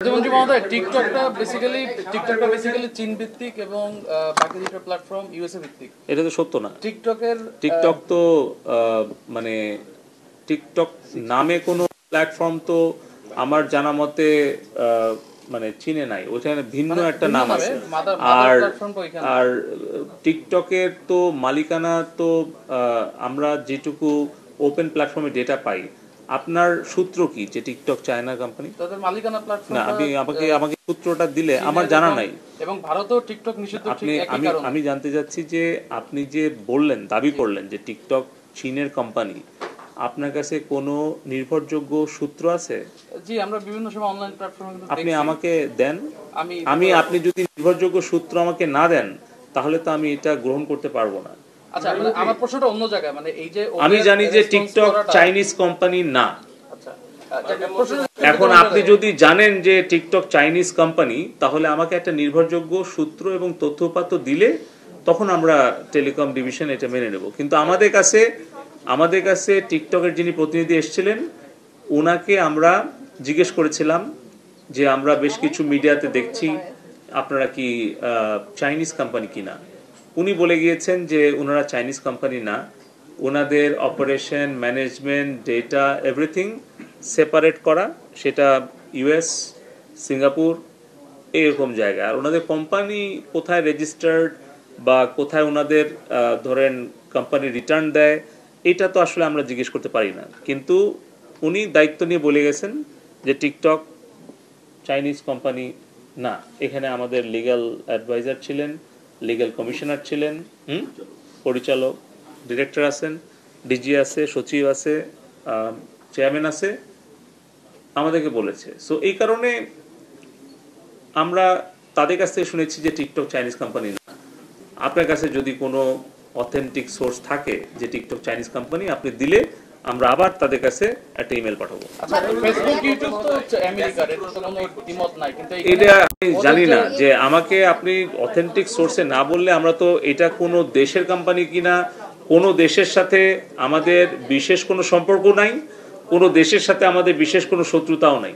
প্রতিমন্ত্রী মহোদয়, টিকটকটা বেসিক্যালি চীন ভিত্তিক এবং বাকি দুটো প্ল্যাটফর্ম ইউএসএ ভিত্তিক। এটা তো সত্য না। টিকটক তো মানে টিকটক নামে কোনো প্ল্যাটফর্ম তো আমার জানা মতে মানে চীনে নাই, ওখানে ভিন্ন একটা নাম আছে। আর টিকটকের তো মালিকানা তো আমরা যেটুকু ওপেন প্ল্যাটফর্মে ডেটা পাই, আপনার সূত্র কি যে টিকটক চায়না কোম্পানি? তাদের মালিকানা প্ল্যাটফর্ম না, আমাকে সূত্রটা দিলে আমার জানা নাই। এবং ভারতেও টিকটক নিষিদ্ধ। আমি জানতে চাচ্ছি যে আপনি যে বললেন, দাবি করলেন যে টিকটক চীনের কোম্পানি, আপনার কাছে কোনো নির্ভরযোগ্য সূত্র আছে? জি, আমরা বিভিন্ন সময় অনলাইন প্ল্যাটফর্মে আপনি আমাকে দেন। আপনি যদি নির্ভরযোগ্য সূত্র আমাকে না দেন তাহলে তো আমি এটা গ্রহণ করতে পারবো না। আচ্ছা, আমার প্রশ্নটা অন্য জায়গায়, মানে এই যে আমি জানি যে টিকটক চাইনিজ কোম্পানি না। আচ্ছা, এখন আপনি যদি জানেন যে টিকটক চাইনিজ কোম্পানি, তাহলে আমাকে একটা নির্ভরযোগ্য সূত্র এবং তথ্যপাত্র দিলে তখন আমরা টেলিকম ডিভিশন এটা মেনে নেব। কিন্তু আমাদের কাছে টিকটকের যিনি প্রতিনিধি এসেছিলেন, ওনাকে আমরা জিজ্ঞেস করেছিলাম যে আমরা বেশ কিছু মিডিয়াতে দেখছি আপনারা কি চাইনিজ কোম্পানি কিনা। উনি বলে গিয়েছেন যে ওনারা চাইনিজ কোম্পানি না, ওনাদের operation, management, data, everything separate করা, সেটা ইউএস, সিঙ্গাপুর এরকম জায়গা। আর ওনাদের কোম্পানি কোথায় রেজিস্টার্ড বা কোথায় ওনাদের ধরেন কোম্পানি রিটার্ন দেয়, এটা তো আসলে আমরা জিজ্ঞেস করতে পারি না। কিন্তু উনি দায়িত্ব নিয়ে বলে গেছেন যে টিকটক চাইনিজ কোম্পানি না। এখানে আমাদের লিগ্যাল অ্যাডভাইজার ছিলেন, লিগ্যাল কমিশনার ছিলেন, পরিচালক, ডিরেক্টর আছেন, ডিজি আছে, সচিব আছে, চেয়ারম্যান আছে, আমাদেরকে বলেছে। সো এই কারণে আমরা তাদের কাছ থেকে শুনেছি যে টিকটক চাইনিজ কোম্পানি না। আপনার কাছে যদি কোনো অথেন্টিক সোর্স থাকে যে টিকটক চাইনিজ কোম্পানি, আপনি দিলে আমরা আবার তাদের কাছে একটা ইমেল পাঠাবো। এটা আমি জানি না যে আমাকে আপনি অথেন্টিক সোর্সে না বললে আমরা তো এটা কোনো দেশের কোম্পানি কিনা, কোনো দেশের সাথে আমাদের বিশেষ কোনো সম্পর্ক নাই, কোনো দেশের সাথে আমাদের বিশেষ কোনো শত্রুতাও নাই।